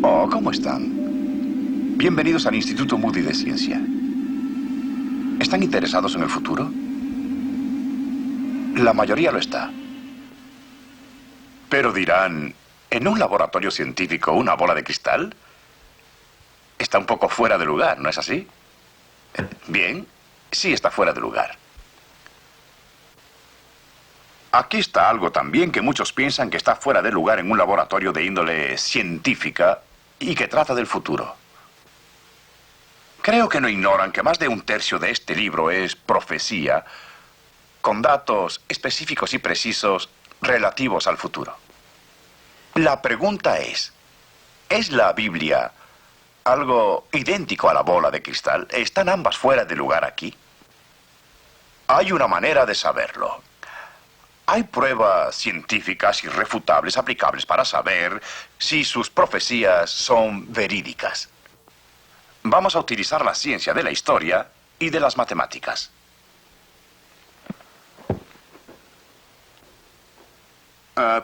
Oh, ¿cómo están? Bienvenidos al Instituto Moody de Ciencia. ¿Están interesados en el futuro? La mayoría lo está. Pero dirán, ¿en un laboratorio científico una bola de cristal? Está un poco fuera de lugar, ¿no es así? Bien, sí está fuera de lugar. Aquí está algo también que muchos piensan que está fuera de lugar en un laboratorio de índole científica y que trata del futuro. Creo que no ignoran que más de un tercio de este libro es profecía, con datos específicos y precisos relativos al futuro. La pregunta ¿es la Biblia algo idéntico a la bola de cristal? ¿Están ambas fuera de lugar aquí? Hay una manera de saberlo. Hay pruebas científicas irrefutables aplicables para saber si sus profecías son verídicas. Vamos a utilizar la ciencia de la historia y de las matemáticas.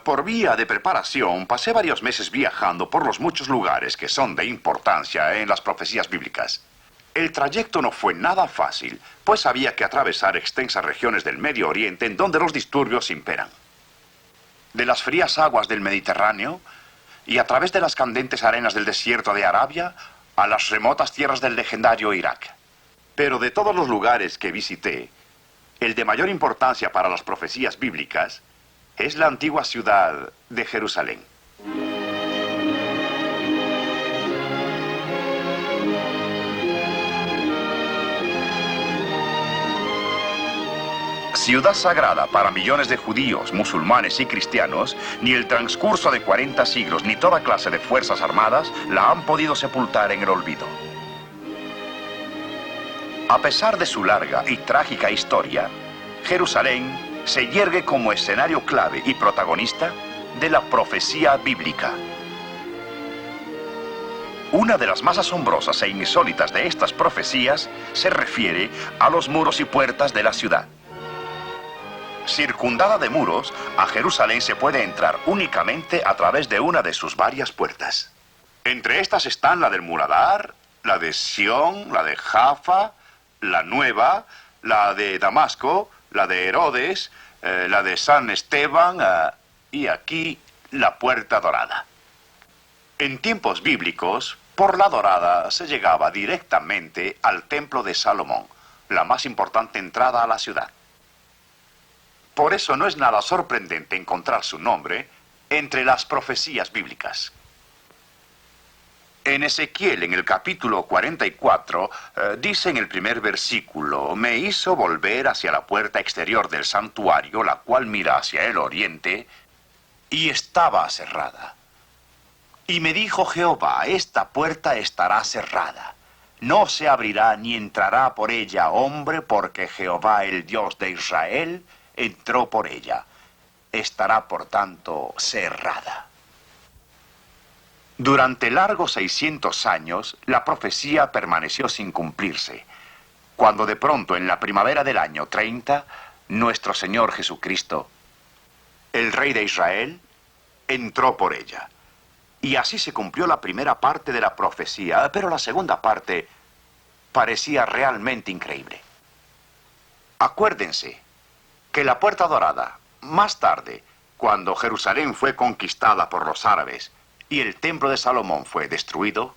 Por vía de preparación, pasé varios meses viajando por los muchos lugares que son de importancia en las profecías bíblicas. El trayecto no fue nada fácil, pues había que atravesar extensas regiones del Medio Oriente en donde los disturbios imperan. De las frías aguas del Mediterráneo y a través de las candentes arenas del desierto de Arabia a las remotas tierras del legendario Irak. Pero de todos los lugares que visité, el de mayor importancia para las profecías bíblicas es la antigua ciudad de Jerusalén. Ciudad sagrada para millones de judíos, musulmanes y cristianos, ni el transcurso de 40 siglos ni toda clase de fuerzas armadas la han podido sepultar en el olvido. A pesar de su larga y trágica historia, Jerusalén se yergue como escenario clave y protagonista de la profecía bíblica. Una de las más asombrosas e insólitas de estas profecías se refiere a los muros y puertas de la ciudad. Circundada de muros, a Jerusalén se puede entrar únicamente a través de una de sus varias puertas. Entre estas están la del Muladar, la de Sión, la de Jaffa, la Nueva, la de Damasco, la de Herodes, la de San Esteban y aquí la Puerta Dorada. En tiempos bíblicos, por la Dorada se llegaba directamente al Templo de Salomón, la más importante entrada a la ciudad. Por eso no es nada sorprendente encontrar su nombre entre las profecías bíblicas. En Ezequiel, en el capítulo 44, dice en el primer versículo: me hizo volver hacia la puerta exterior del santuario, la cual mira hacia el oriente, y estaba cerrada. Y me dijo Jehová: esta puerta estará cerrada, no se abrirá ni entrará por ella hombre, porque Jehová, el Dios de Israel, entró por ella. Estará, por tanto, cerrada. Durante largos 600 años, la profecía permaneció sin cumplirse, cuando de pronto, en la primavera del año 30, nuestro Señor Jesucristo, el Rey de Israel, entró por ella. Y así se cumplió la primera parte de la profecía, pero la segunda parte parecía realmente increíble. Acuérdense que la Puerta Dorada, más tarde, cuando Jerusalén fue conquistada por los árabes y el Templo de Salomón fue destruido,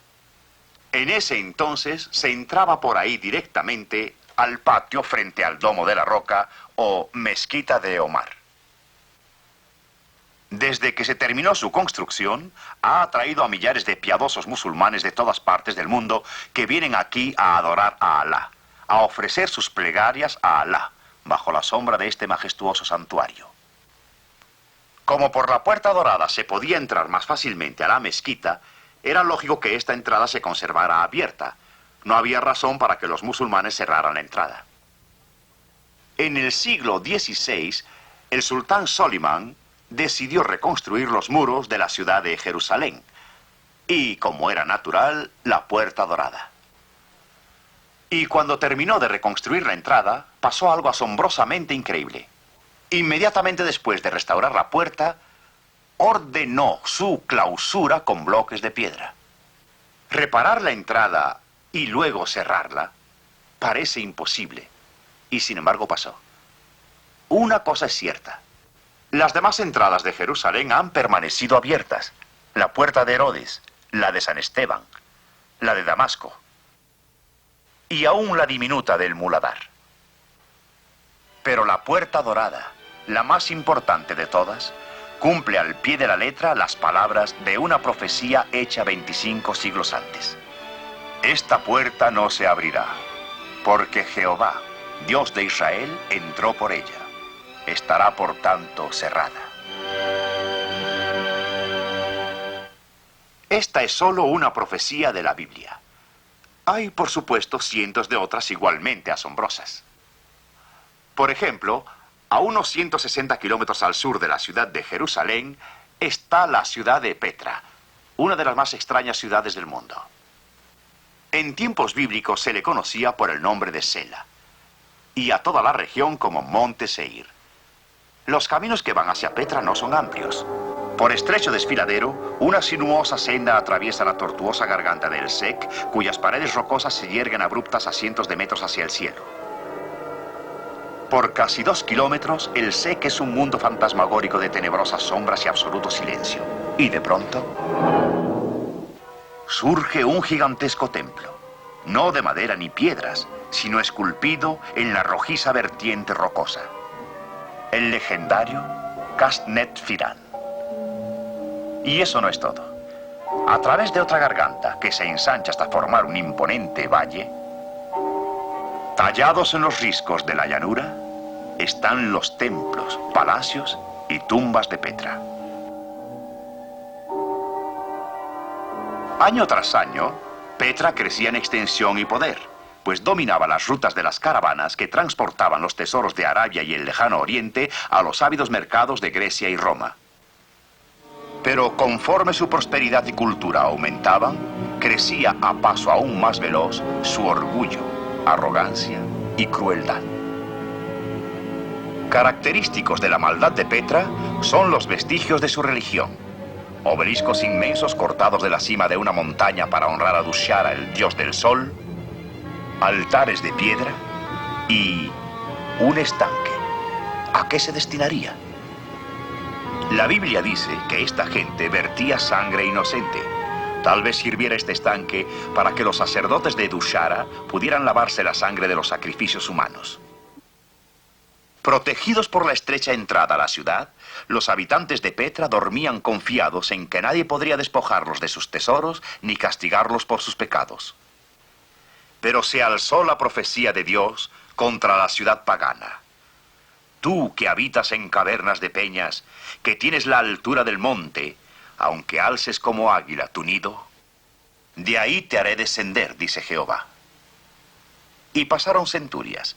en ese entonces se entraba por ahí directamente al patio frente al Domo de la Roca o Mezquita de Omar. Desde que se terminó su construcción, ha atraído a millares de piadosos musulmanes de todas partes del mundo que vienen aquí a adorar a Alá, a ofrecer sus plegarias a Alá, bajo la sombra de este majestuoso santuario. Como por la Puerta Dorada se podía entrar más fácilmente a la mezquita, era lógico que esta entrada se conservara abierta. No había razón para que los musulmanes cerraran la entrada. En el siglo XVI, el sultán Solimán decidió reconstruir los muros de la ciudad de Jerusalén y, como era natural, la Puerta Dorada. Y cuando terminó de reconstruir la entrada, pasó algo asombrosamente increíble. Inmediatamente después de restaurar la puerta, ordenó su clausura con bloques de piedra. Reparar la entrada y luego cerrarla parece imposible, y sin embargo pasó. Una cosa es cierta. Las demás entradas de Jerusalén han permanecido abiertas. La puerta de Herodes, la de San Esteban, la de Damasco, y aún la diminuta del Muladar. Pero la puerta dorada, la más importante de todas, cumple al pie de la letra las palabras de una profecía hecha 25 siglos antes. Esta puerta no se abrirá, porque Jehová, Dios de Israel, entró por ella. Estará por tanto cerrada. Esta es solo una profecía de la Biblia. Hay, por supuesto, cientos de otras igualmente asombrosas. Por ejemplo, a unos 160 kilómetros al sur de la ciudad de Jerusalén está la ciudad de Petra, una de las más extrañas ciudades del mundo. En tiempos bíblicos se le conocía por el nombre de Sela, y a toda la región como Monte Seir. Los caminos que van hacia Petra no son amplios. Por estrecho desfiladero, una sinuosa senda atraviesa la tortuosa garganta del Sec, cuyas paredes rocosas se yerguen abruptas a cientos de metros hacia el cielo. Por casi 2 kilómetros, el Sec es un mundo fantasmagórico de tenebrosas sombras y absoluto silencio. Y de pronto, surge un gigantesco templo, no de madera ni piedras, sino esculpido en la rojiza vertiente rocosa. El legendario Casnet Firan. Y eso no es todo. A través de otra garganta, que se ensancha hasta formar un imponente valle, tallados en los riscos de la llanura, están los templos, palacios y tumbas de Petra. Año tras año, Petra crecía en extensión y poder, pues dominaba las rutas de las caravanas que transportaban los tesoros de Arabia y el lejano Oriente a los ávidos mercados de Grecia y Roma. Pero conforme su prosperidad y cultura aumentaban, crecía a paso aún más veloz su orgullo, arrogancia y crueldad. Característicos de la maldad de Petra son los vestigios de su religión. Obeliscos inmensos cortados de la cima de una montaña para honrar a Dushara, el dios del sol, altares de piedra y un estanque. ¿A qué se destinaría? La Biblia dice que esta gente vertía sangre inocente. Tal vez sirviera este estanque para que los sacerdotes de Dushara pudieran lavarse la sangre de los sacrificios humanos. Protegidos por la estrecha entrada a la ciudad, los habitantes de Petra dormían confiados en que nadie podría despojarlos de sus tesoros ni castigarlos por sus pecados. Pero se alzó la profecía de Dios contra la ciudad pagana. Tú que habitas en cavernas de peñas, que tienes la altura del monte, aunque alces como águila tu nido, de ahí te haré descender, dice Jehová. Y pasaron centurias.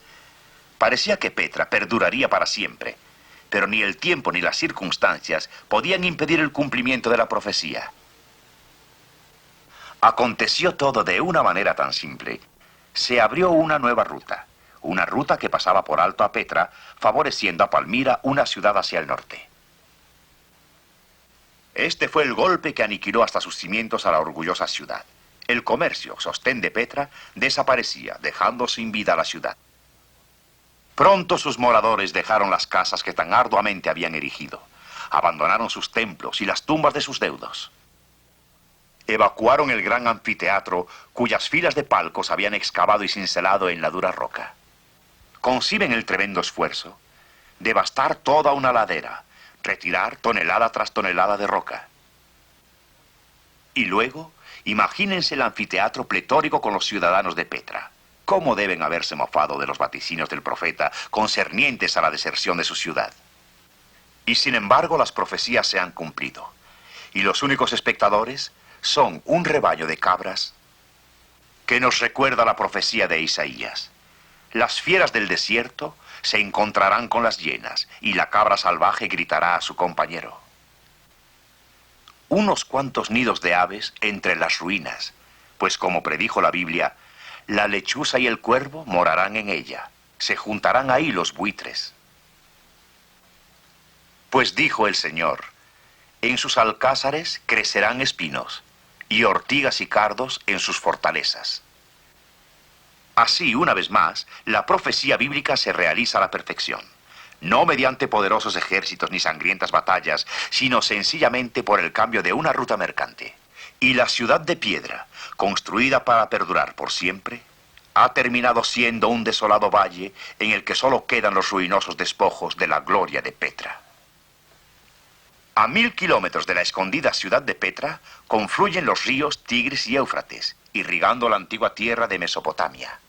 Parecía que Petra perduraría para siempre, pero ni el tiempo ni las circunstancias podían impedir el cumplimiento de la profecía. Aconteció todo de una manera tan simple. Se abrió una nueva ruta. Una ruta que pasaba por alto a Petra, favoreciendo a Palmira, una ciudad hacia el norte. Este fue el golpe que aniquiló hasta sus cimientos a la orgullosa ciudad. El comercio, sostén de Petra, desaparecía, dejando sin vida a la ciudad. Pronto sus moradores dejaron las casas que tan arduamente habían erigido. Abandonaron sus templos y las tumbas de sus deudos. Evacuaron el gran anfiteatro, cuyas filas de palcos habían excavado y cincelado en la dura roca. Conciben el tremendo esfuerzo: devastar toda una ladera, retirar tonelada tras tonelada de roca. Y luego, imagínense el anfiteatro pletórico con los ciudadanos de Petra. ¿Cómo deben haberse mofado de los vaticinios del profeta concernientes a la deserción de su ciudad? Y sin embargo, las profecías se han cumplido. Y los únicos espectadores son un rebaño de cabras que nos recuerda la profecía de Isaías. Las fieras del desierto se encontrarán con las hienas, y la cabra salvaje gritará a su compañero. Unos cuantos nidos de aves entre las ruinas, pues como predijo la Biblia, la lechuza y el cuervo morarán en ella. Se juntarán ahí los buitres. Pues dijo el Señor: en sus alcázares crecerán espinos, y ortigas y cardos en sus fortalezas. Así, una vez más, la profecía bíblica se realiza a la perfección, no mediante poderosos ejércitos ni sangrientas batallas, sino sencillamente por el cambio de una ruta mercante. Y la ciudad de piedra, construida para perdurar por siempre, ha terminado siendo un desolado valle en el que solo quedan los ruinosos despojos de la gloria de Petra. A 1000 kilómetros de la escondida ciudad de Petra confluyen los ríos Tigris y Éufrates, irrigando la antigua tierra de Mesopotamia.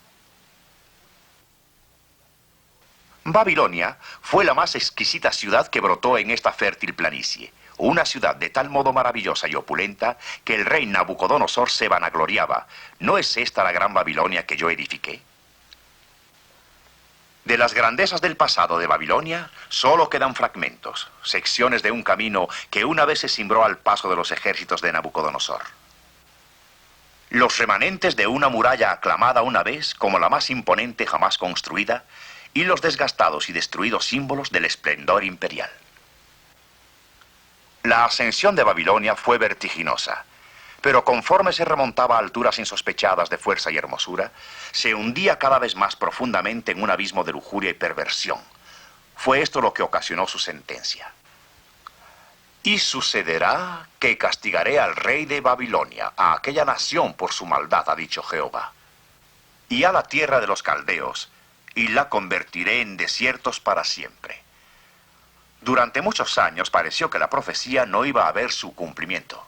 Babilonia fue la más exquisita ciudad que brotó en esta fértil planicie, una ciudad de tal modo maravillosa y opulenta que el rey Nabucodonosor se vanagloriaba. ¿No es esta la gran Babilonia que yo edifiqué? De las grandezas del pasado de Babilonia solo quedan fragmentos, secciones de un camino que una vez se cimbró al paso de los ejércitos de Nabucodonosor. Los remanentes de una muralla aclamada una vez como la más imponente jamás construida, y los desgastados y destruidos símbolos del esplendor imperial. La ascensión de Babilonia fue vertiginosa, pero conforme se remontaba a alturas insospechadas de fuerza y hermosura, se hundía cada vez más profundamente en un abismo de lujuria y perversión. Fue esto lo que ocasionó su sentencia. Y sucederá que castigaré al rey de Babilonia, a aquella nación por su maldad, ha dicho Jehová, y a la tierra de los caldeos, y la convertiré en desiertos para siempre. Durante muchos años pareció que la profecía no iba a ver su cumplimiento.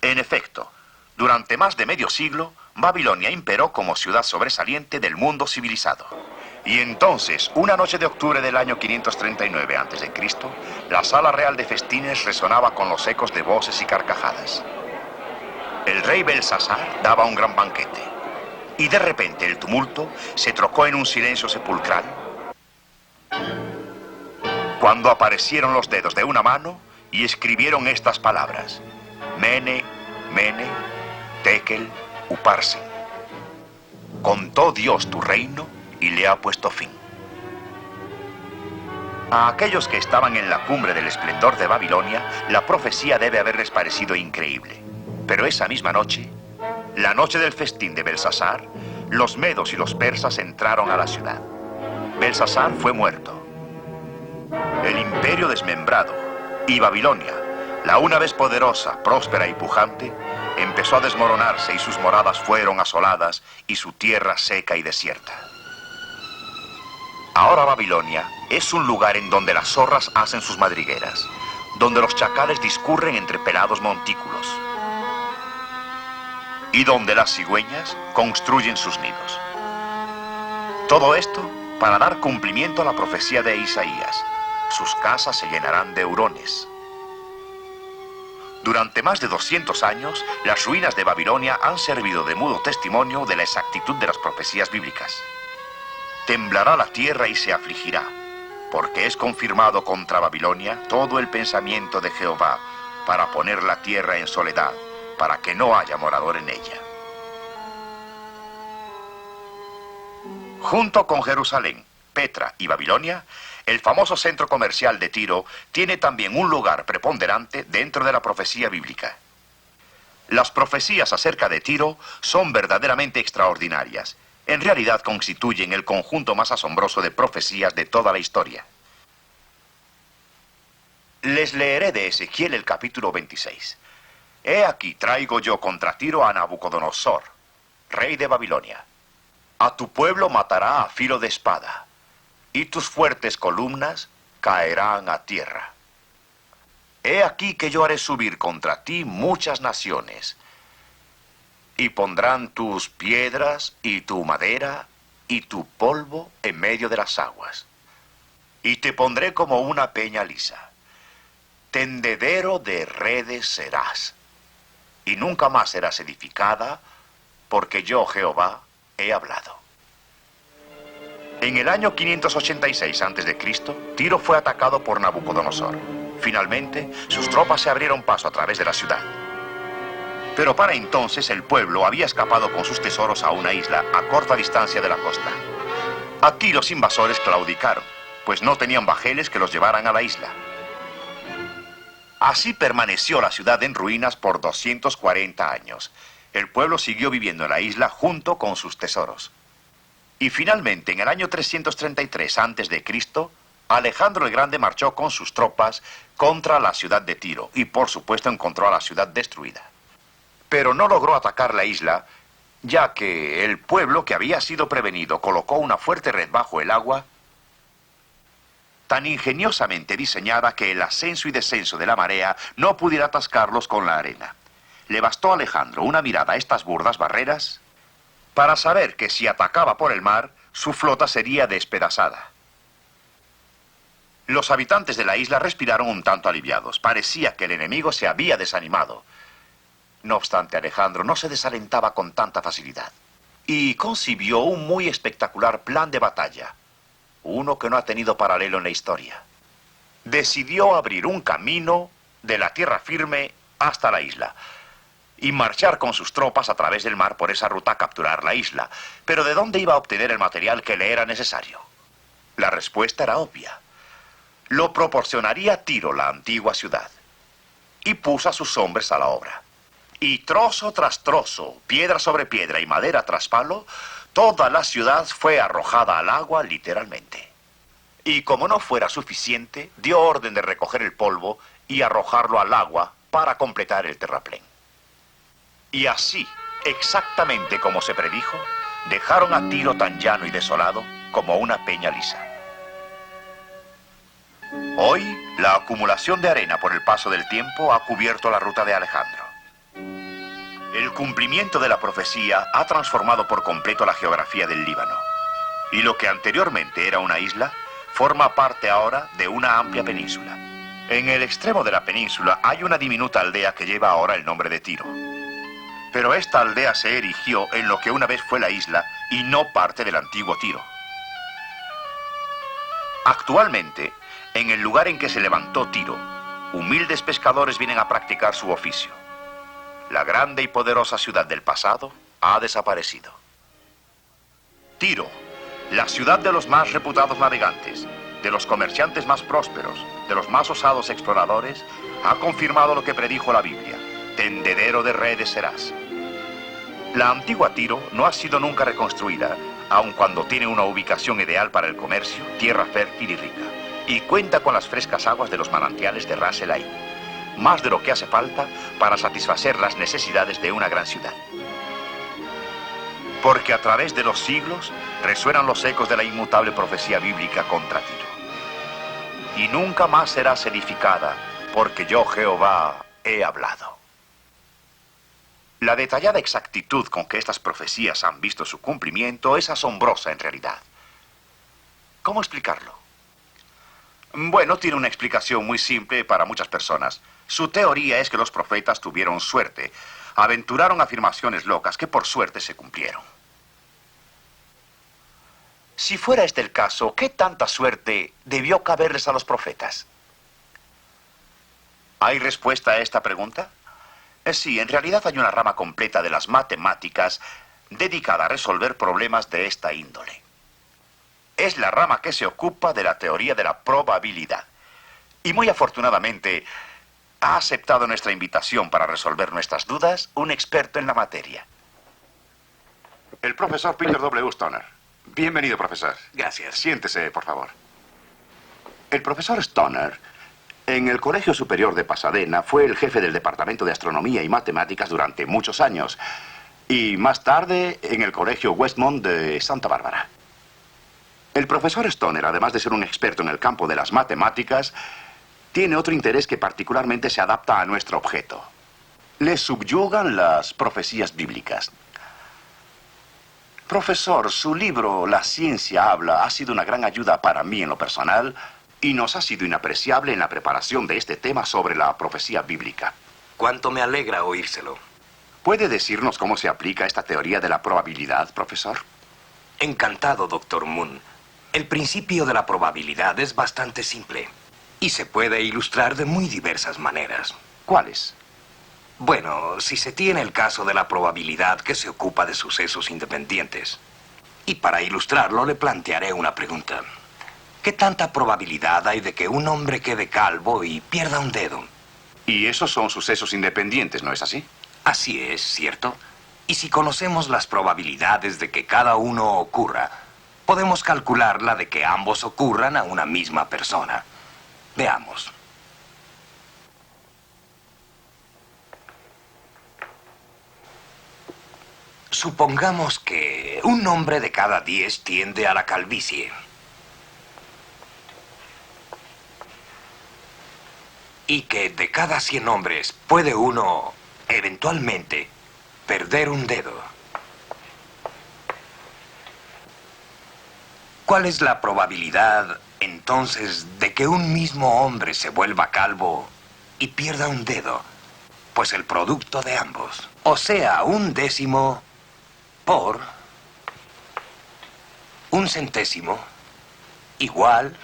En efecto, durante más de medio siglo, Babilonia imperó como ciudad sobresaliente del mundo civilizado. Y entonces, una noche de octubre del año 539 a.C., la sala real de festines resonaba con los ecos de voces y carcajadas. El rey Belsasar daba un gran banquete. Y de repente el tumulto se trocó en un silencio sepulcral cuando aparecieron los dedos de una mano y escribieron estas palabras: Mene, Mene, Tekel, Uparsin. Contó Dios tu reino y le ha puesto fin. A aquellos que estaban en la cumbre del esplendor de Babilonia, la profecía debe haberles parecido increíble. Pero esa misma noche, la noche del festín de Belsasar, los medos y los persas entraron a la ciudad. Belsasar fue muerto, el imperio desmembrado, y Babilonia, la una vez poderosa, próspera y pujante, empezó a desmoronarse y sus moradas fueron asoladas y su tierra seca y desierta. Ahora Babilonia es un lugar en donde las zorras hacen sus madrigueras, donde los chacales discurren entre pelados montículos, y donde las cigüeñas construyen sus nidos. Todo esto para dar cumplimiento a la profecía de Isaías: sus casas se llenarán de hurones. Durante más de 200 años, las ruinas de Babilonia han servido de mudo testimonio de la exactitud de las profecías bíblicas. Temblará la tierra y se afligirá, porque es confirmado contra Babilonia todo el pensamiento de Jehová para poner la tierra en soledad, para que no haya morador en ella. Junto con Jerusalén, Petra y Babilonia, el famoso centro comercial de Tiro tiene también un lugar preponderante dentro de la profecía bíblica. Las profecías acerca de Tiro son verdaderamente extraordinarias. En realidad constituyen el conjunto más asombroso de profecías de toda la historia. Les leeré de Ezequiel el capítulo 26. He aquí traigo yo contra Tiro a Nabucodonosor, rey de Babilonia. A tu pueblo matará a filo de espada, y tus fuertes columnas caerán a tierra. He aquí que yo haré subir contra ti muchas naciones, y pondrán tus piedras y tu madera y tu polvo en medio de las aguas. Y te pondré como una peña lisa. Tendedero de redes serás, y nunca más serás edificada, porque yo, Jehová, he hablado. En el año 586 a.C., Tiro fue atacado por Nabucodonosor. Finalmente, sus tropas se abrieron paso a través de la ciudad. Pero para entonces el pueblo había escapado con sus tesoros a una isla a corta distancia de la costa. Aquí los invasores claudicaron, pues no tenían bajeles que los llevaran a la isla. Así permaneció la ciudad en ruinas por 240 años. El pueblo siguió viviendo en la isla junto con sus tesoros. Y finalmente, en el año 333 a.C., Alejandro el Grande marchó con sus tropas contra la ciudad de Tiro y, por supuesto, encontró a la ciudad destruida. Pero no logró atacar la isla, ya que el pueblo que había sido prevenido colocó una fuerte red bajo el agua tan ingeniosamente diseñada que el ascenso y descenso de la marea no pudiera atascarlos con la arena. Le bastó a Alejandro una mirada a estas burdas barreras para saber que si atacaba por el mar, su flota sería despedazada. Los habitantes de la isla respiraron un tanto aliviados. Parecía que el enemigo se había desanimado. No obstante, Alejandro no se desalentaba con tanta facilidad y concibió un muy espectacular plan de batalla, uno que no ha tenido paralelo en la historia. Decidió abrir un camino de la tierra firme hasta la isla y marchar con sus tropas a través del mar por esa ruta a capturar la isla. Pero ¿de dónde iba a obtener el material que le era necesario? La respuesta era obvia. Lo proporcionaría Tiro, la antigua ciudad. Y puso a sus hombres a la obra. Y trozo tras trozo, piedra sobre piedra y madera tras palo, toda la ciudad fue arrojada al agua literalmente. Y como no fuera suficiente, dio orden de recoger el polvo y arrojarlo al agua para completar el terraplén. Y así, exactamente como se predijo, dejaron a Tiro tan llano y desolado como una peña lisa. Hoy, la acumulación de arena por el paso del tiempo ha cubierto la ruta de Alejandro. El cumplimiento de la profecía ha transformado por completo la geografía del Líbano. Y lo que anteriormente era una isla, forma parte ahora de una amplia península. En el extremo de la península hay una diminuta aldea que lleva ahora el nombre de Tiro. Pero esta aldea se erigió en lo que una vez fue la isla y no parte del antiguo Tiro. Actualmente, en el lugar en que se levantó Tiro, humildes pescadores vienen a practicar su oficio. La grande y poderosa ciudad del pasado ha desaparecido. Tiro, la ciudad de los más reputados navegantes, de los comerciantes más prósperos, de los más osados exploradores, ha confirmado lo que predijo la Biblia: tendedero de redes serás. La antigua Tiro no ha sido nunca reconstruida, aun cuando tiene una ubicación ideal para el comercio, tierra fértil y rica, y cuenta con las frescas aguas de los manantiales de Ras El Ain, más de lo que hace falta para satisfacer las necesidades de una gran ciudad. Porque a través de los siglos resuenan los ecos de la inmutable profecía bíblica contra Tiro. Y nunca más serás edificada, porque yo, Jehová, he hablado. La detallada exactitud con que estas profecías han visto su cumplimiento es asombrosa en realidad. ¿Cómo explicarlo? Bueno, tiene una explicación muy simple para muchas personas. Su teoría es que los profetas tuvieron suerte. Aventuraron afirmaciones locas que por suerte se cumplieron. Si fuera este el caso, ¿qué tanta suerte debió caberles a los profetas? ¿Hay respuesta a esta pregunta? Sí, en realidad hay una rama completa de las matemáticas dedicada a resolver problemas de esta índole. Es la rama que se ocupa de la teoría de la probabilidad. Y muy afortunadamente ha aceptado nuestra invitación para resolver nuestras dudas un experto en la materia. El profesor Peter W. Stoner. Bienvenido, profesor. Gracias. Siéntese, por favor. El profesor Stoner, en el Colegio Superior de Pasadena, fue el jefe del Departamento de Astronomía y Matemáticas durante muchos años. Y más tarde, en el Colegio Westmont de Santa Bárbara. El profesor Stoner, además de ser un experto en el campo de las matemáticas, tiene otro interés que particularmente se adapta a nuestro objeto. Le subyugan las profecías bíblicas. Profesor, su libro La ciencia habla ha sido una gran ayuda para mí en lo personal y nos ha sido inapreciable en la preparación de este tema sobre la profecía bíblica. Cuánto me alegra oírselo. ¿Puede decirnos cómo se aplica esta teoría de la probabilidad, profesor? Encantado, Dr. Moon. El principio de la probabilidad es bastante simple y se puede ilustrar de muy diversas maneras. ¿Cuáles? Bueno, si se tiene el caso de la probabilidad que se ocupa de sucesos independientes. Y para ilustrarlo le plantearé una pregunta. ¿Qué tanta probabilidad hay de que un hombre quede calvo y pierda un dedo? Y esos son sucesos independientes, ¿no es así? Así es, ¿cierto? Y si conocemos las probabilidades de que cada uno ocurra, podemos calcular la de que ambos ocurran a una misma persona. Veamos. Supongamos que un hombre de cada 10 tiende a la calvicie. Y que de cada 100 hombres puede uno, eventualmente, perder un dedo. ¿Cuál es la probabilidad, entonces, de que un mismo hombre se vuelva calvo y pierda un dedo? Pues el producto de ambos. O sea, 1/10 por 1/100 igual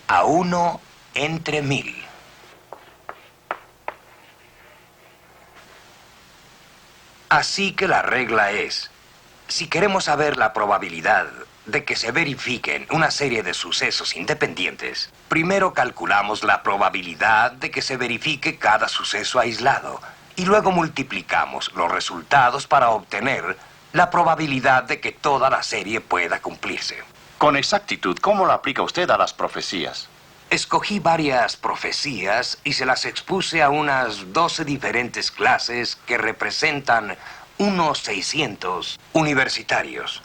a 1 entre 1000. Así que la regla es, si queremos saber la probabilidad de que se verifiquen una serie de sucesos independientes, primero calculamos la probabilidad de que se verifique cada suceso aislado y luego multiplicamos los resultados para obtener la probabilidad de que toda la serie pueda cumplirse. Con exactitud, ¿cómo lo aplica usted a las profecías? Escogí varias profecías y se las expuse a unas 12 diferentes clases que representan unos 600 universitarios.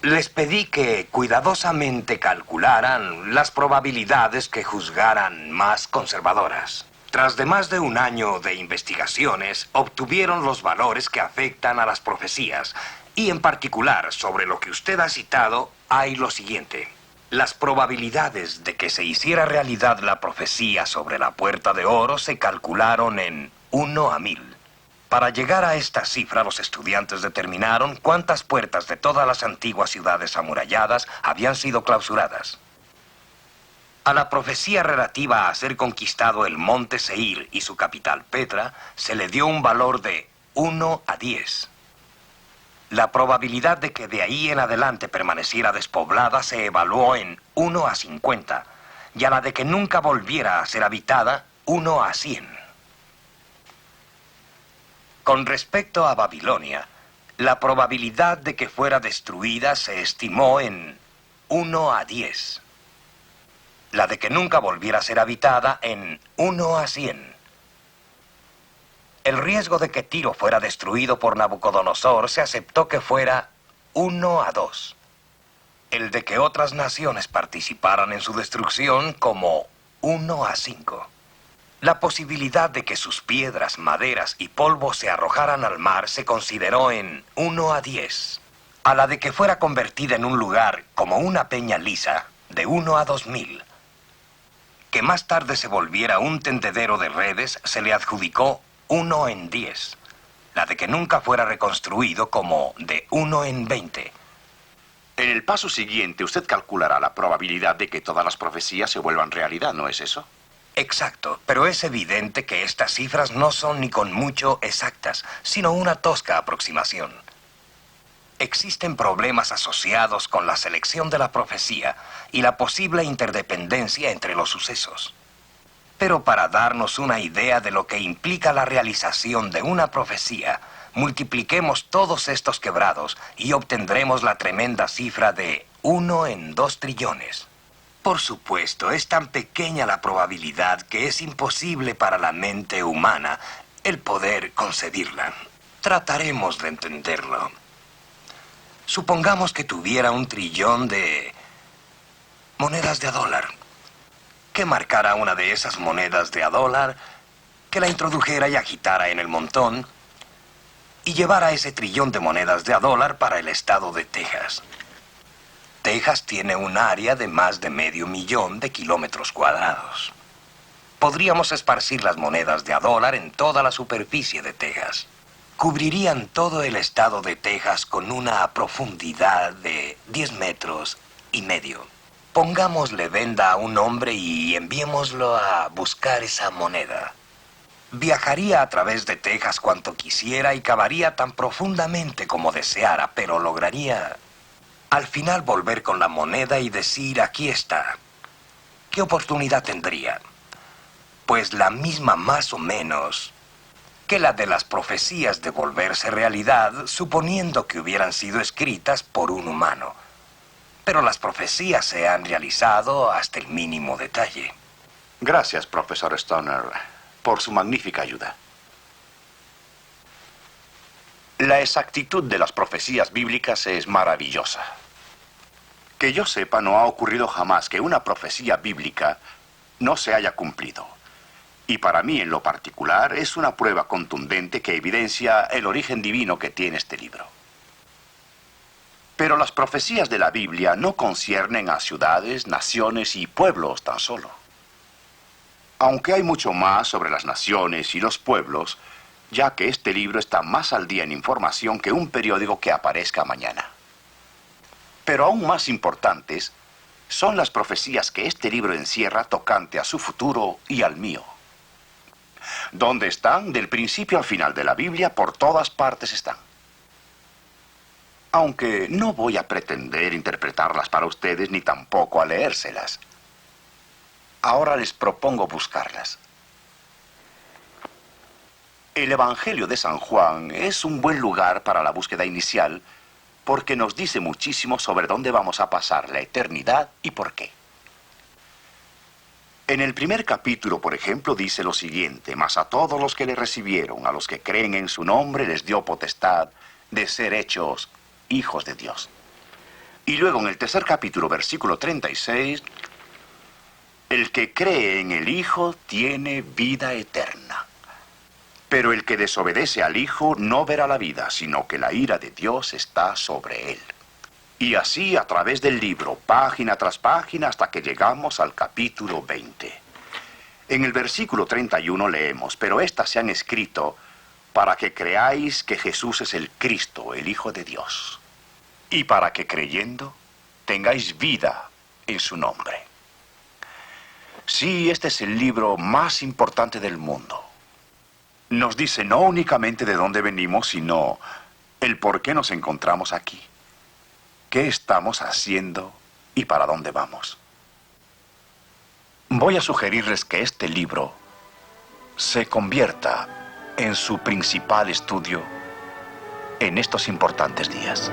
Les pedí que cuidadosamente calcularan las probabilidades que juzgaran más conservadoras. Tras de más de un año de investigaciones, obtuvieron los valores que afectan a las profecías. Y en particular, sobre lo que usted ha citado, hay lo siguiente. Las probabilidades de que se hiciera realidad la profecía sobre la Puerta de Oro se calcularon en 1 a 1000. Para llegar a esta cifra, los estudiantes determinaron cuántas puertas de todas las antiguas ciudades amuralladas habían sido clausuradas. A la profecía relativa a ser conquistado el monte Seir y su capital Petra, se le dio un valor de 1 a 10. La probabilidad de que de ahí en adelante permaneciera despoblada se evaluó en 1 a 50, y a la de que nunca volviera a ser habitada, 1 a 100. Con respecto a Babilonia, la probabilidad de que fuera destruida se estimó en 1 a 10. La de que nunca volviera a ser habitada en 1 a 100. El riesgo de que Tiro fuera destruido por Nabucodonosor se aceptó que fuera 1 a 2. El de que otras naciones participaran en su destrucción como 1 a 5. La posibilidad de que sus piedras, maderas y polvo se arrojaran al mar se consideró en 1 a 10. A la de que fuera convertida en un lugar como una peña lisa, de 1 a 2000. Que más tarde se volviera un tendedero de redes se le adjudicó 1 en 10. La de que nunca fuera reconstruido como de 1 en 20. En el paso siguiente, usted calculará la probabilidad de que todas las profecías se vuelvan realidad, ¿no es eso? Exacto, pero es evidente que estas cifras no son ni con mucho exactas, sino una tosca aproximación. Existen problemas asociados con la selección de la profecía y la posible interdependencia entre los sucesos. Pero para darnos una idea de lo que implica la realización de una profecía, multipliquemos todos estos quebrados y obtendremos la tremenda cifra de 1 en 2 trillones. Por supuesto, es tan pequeña la probabilidad que es imposible para la mente humana el poder concebirla. Trataremos de entenderlo. Supongamos que tuviera 1 trillón de monedas de a dólar. Que marcara una de esas monedas de a dólar, que la introdujera y agitara en el montón, y llevara ese trillón de monedas de a dólar para el estado de Texas. Texas tiene un área de más de 500,000 de kilómetros cuadrados. Podríamos esparcir las monedas de a dólar en toda la superficie de Texas. Cubrirían todo el estado de Texas con una profundidad de 10,5 metros. Pongámosle venda a un hombre y enviémoslo a buscar esa moneda. Viajaría a través de Texas cuanto quisiera y cavaría tan profundamente como deseara, pero lograría al final volver con la moneda y decir: aquí está. ¿Qué oportunidad tendría? pues la misma más o menos que la de las profecías de volverse realidad, suponiendo que hubieran sido escritas por un humano. Pero las profecías se han realizado hasta el mínimo detalle. Gracias, profesor Stoner, por su magnífica ayuda. La exactitud de las profecías bíblicas es maravillosa. Que yo sepa, no ha ocurrido jamás que una profecía bíblica no se haya cumplido. Y para mí, en lo particular, es una prueba contundente que evidencia el origen divino que tiene este libro. Pero las profecías de la Biblia no conciernen a ciudades, naciones y pueblos tan solo. Aunque hay mucho más sobre las naciones y los pueblos, ya que este libro está más al día en información que un periódico que aparezca mañana. Pero aún más importantes son las profecías que este libro encierra tocante a su futuro y al mío. ¿Dónde están? Del principio al final de la Biblia, por todas partes están. Aunque no voy a pretender interpretarlas para ustedes ni tampoco a leérselas. Ahora les propongo buscarlas. El Evangelio de San Juan es un buen lugar para la búsqueda inicial porque nos dice muchísimo sobre dónde vamos a pasar la eternidad y por qué. En el primer capítulo, por ejemplo, dice lo siguiente: mas a todos los que le recibieron, a los que creen en su nombre, les dio potestad de ser hechos hijos de Dios. Y luego en el tercer capítulo, versículo 36, el que cree en el Hijo tiene vida eterna. Pero el que desobedece al Hijo no verá la vida, sino que la ira de Dios está sobre él. Y así a través del libro, página tras página, hasta que llegamos al capítulo 20. En el versículo 31 leemos: pero estas se han escrito para que creáis que Jesús es el Cristo, el Hijo de Dios, y para que creyendo tengáis vida en su nombre. Sí, este es el libro más importante del mundo. Nos dice no únicamente de dónde venimos, sino el por qué nos encontramos aquí. ¿Qué estamos haciendo y para dónde vamos? Voy a sugerirles que este libro se convierta en su principal estudio en estos importantes días.